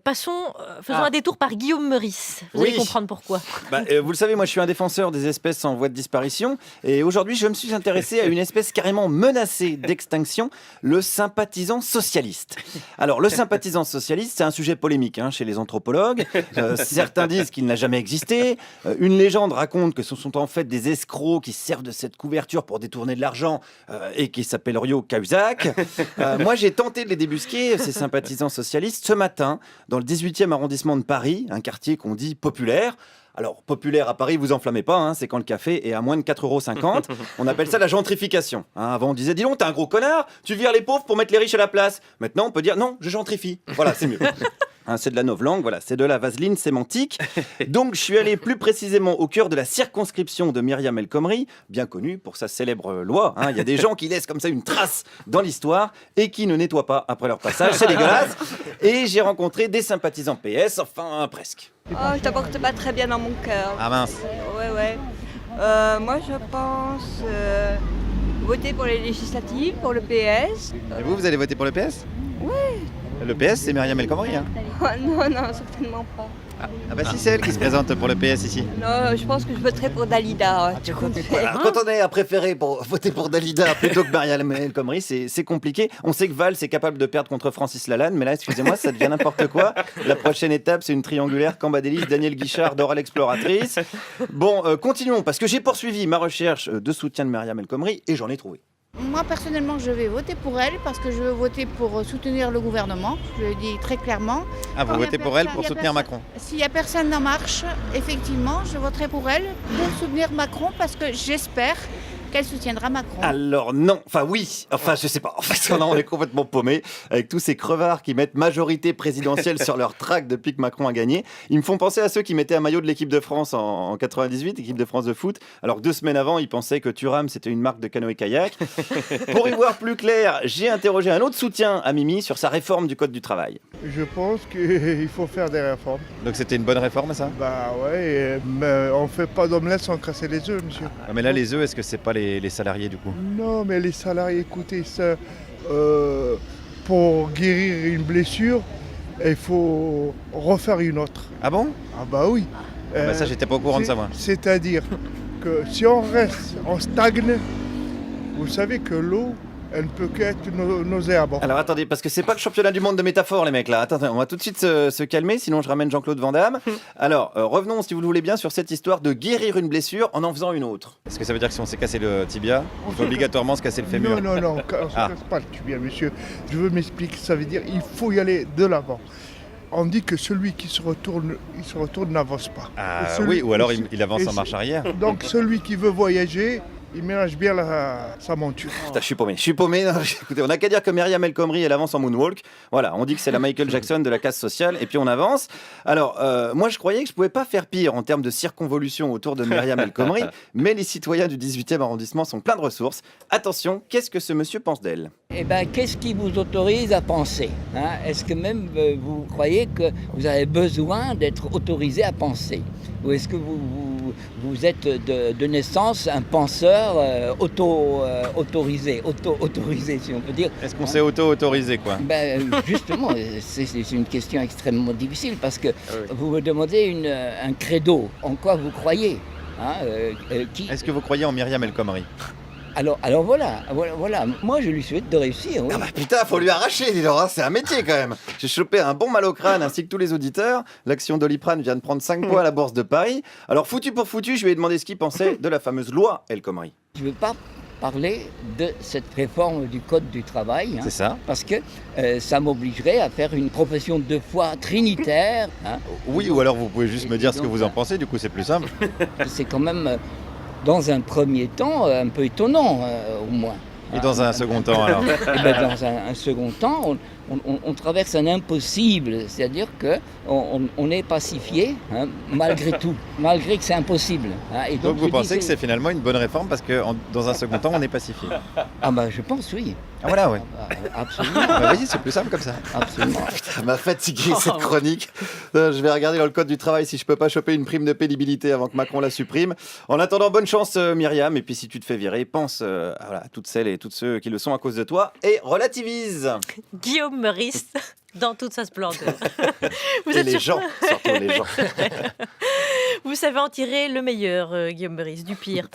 Faisons un détour par Guillaume Meurice. Vous allez comprendre pourquoi. Vous le savez, moi je suis un défenseur des espèces en voie de disparition. Et aujourd'hui, je me suis intéressé à une espèce carrément menacée d'extinction, le sympathisant socialiste. Alors, le sympathisant socialiste, c'est un sujet polémique chez les anthropologues. Certains disent qu'il n'a jamais existé. Une légende raconte que ce sont en fait des escrocs qui servent de cette couverture pour détourner de l'argent et qui s'appellent Rio Cahuzac. Moi, j'ai tenté de les débusquer, ces sympathisants socialistes, ce matin, dans le 18e arrondissement de Paris, un quartier qu'on dit populaire. Alors, populaire à Paris, vous enflammez pas, c'est quand le café est à moins de 4,50 €. On appelle ça la gentrification. Avant, on disait, dis donc, t'es un gros connard, tu vires les pauvres pour mettre les riches à la place. Maintenant, on peut dire, non, je gentrifie. Voilà, c'est mieux. C'est de la novlangue, voilà, c'est de la vaseline sémantique. Donc, je suis allé plus précisément au cœur de la circonscription de Myriam El Khomri, bien connue pour sa célèbre loi. Il y a des gens qui laissent comme ça une trace dans l'histoire et qui ne nettoient pas après leur passage. C'est dégueulasse. Et j'ai rencontré des sympathisants PS, enfin presque. Oh, je t'apporte pas très bien dans mon cœur. Ah mince. Ouais. Moi, je pense voter pour les législatives, pour le PS. Et vous allez voter pour le PS ? Oui. Le PS, c'est Myriam El Khomri. Oh, non, certainement pas. Ah bah si, c'est elle qui se présente pour le PS ici. Non, je pense que je voterai pour Dalida. Quand on est à préférer pour voter pour Dalida plutôt que Myriam El Khomri, c'est compliqué. On sait que Valls est capable de perdre contre Francis Lalanne, mais là, excusez-moi, ça devient n'importe quoi. La prochaine étape, c'est une triangulaire Cambadélis, Daniel Guichard, Dora l'exploratrice. Bon, continuons, parce que j'ai poursuivi ma recherche de soutien de Myriam El Khomri et j'en ai trouvé. Moi, personnellement, je vais voter pour elle parce que je veux voter pour soutenir le gouvernement. Je le dis très clairement. Ah, vous votez pour elle pour soutenir Macron ? S'il n'y a personne en marche, effectivement, je voterai pour elle pour soutenir Macron parce que j'espère qu'elle soutiendra Macron. Alors non, oui, je sais pas. En fait, on est complètement paumé avec tous ces crevards qui mettent majorité présidentielle sur leur tract depuis que Macron a gagné. Ils me font penser à ceux qui mettaient un maillot de l'équipe de France en 98, équipe de France de foot. Alors 2 semaines avant, ils pensaient que Thuram c'était une marque de canoë-kayak. Pour y voir plus clair, j'ai interrogé un autre soutien à Mimi sur sa réforme du code du travail. Je pense qu'il faut faire des réformes. Donc c'était une bonne réforme, ça ? Bah ouais, mais on fait pas d'omelette sans casser les œufs, monsieur. Mais là, les œufs, est-ce que c'est pas les salariés du coup ? Non, mais les salariés, écoutez, ça, pour guérir une blessure, il faut refaire une autre. Ah bon ? Ah bah oui. Ça, j'étais pas au courant de ça, moi. C'est-à-dire que si on reste, on stagne, vous savez que l'eau, elle ne peut qu'être nauséabonde. Alors attendez, parce que c'est pas le championnat du monde de métaphores, les mecs, là. Attendez, on va tout de suite se calmer, sinon je ramène Jean-Claude Van Damme. Alors, revenons, si vous le voulez bien, sur cette histoire de guérir une blessure en faisant une autre. Est-ce que ça veut dire que si on s'est cassé le tibia, on peut obligatoirement se casser le fémur ? Non, on ne se casse pas le tibia, monsieur. Je veux m'expliquer, ça veut dire qu'il faut y aller de l'avant. On dit que celui qui se retourne, n'avance pas. Ah oui, ou alors il avance en marche arrière. Donc celui qui veut voyager, il mélange bien sa monture. Putain, je suis paumé. Non, écoutez, on n'a qu'à dire que Myriam El Khomri, elle avance en moonwalk. Voilà, on dit que c'est la Michael Jackson de la casse sociale, et puis on avance. Alors, moi, je croyais que je pouvais pas faire pire en termes de circonvolution autour de Myriam El Khomri, mais les citoyens du 18e arrondissement sont pleins de ressources. Attention, qu'est-ce que ce monsieur pense d'elle ? Qu'est-ce qui vous autorise à penser ? Est-ce que même vous croyez que vous avez besoin d'être autorisé à penser ? Ou est-ce que vous êtes de naissance un penseur autorisé, si on peut dire ? Est-ce qu'on s'est auto-autorisé, quoi ? Justement, c'est une question extrêmement difficile parce que vous me demandez un credo. En quoi vous croyez ? Est-ce que vous croyez en Myriam El Khomri ? Alors voilà. Moi, je lui souhaite de réussir. Oui. Ah bah putain, faut lui arracher, dis donc, c'est un métier quand même. J'ai chopé un bon mal au crâne ainsi que tous les auditeurs. L'action Doliprane vient de prendre 5 points à la Bourse de Paris. Alors foutu pour foutu, je lui ai demandé ce qu'il pensait de la fameuse loi El Khomri. Je ne veux pas parler de cette réforme du Code du travail. C'est ça. Parce que ça m'obligerait à faire une profession de foi trinitaire. Oui, ou alors vous pouvez juste me dire ce que vous en pensez, du coup c'est plus simple. C'est quand même... dans un premier temps, un peu étonnant, au moins. Et dans un second temps, alors ? Dans un second temps, on traverse un impossible, c'est-à-dire qu'on est pacifié, malgré tout, malgré que c'est impossible. Et donc vous pensez que c'est finalement une bonne réforme parce que dans un second temps, on est pacifié ? Je pense, oui. Ah voilà, ouais. Absolument. Vas-y, c'est plus simple comme ça. Absolument. Putain, m'a fatigué cette chronique. Je vais regarder dans le code du travail si je peux pas choper une prime de pénibilité avant que Macron la supprime. En attendant, bonne chance Myriam. Et puis si tu te fais virer, pense à toutes celles et tous ceux qui le sont à cause de toi et relativise. Guillaume Guillaume Meurice dans toute sa splendeur. Vous Et êtes les sur- gens, surtout les gens. Vous savez en tirer le meilleur, Guillaume Meurice, du pire.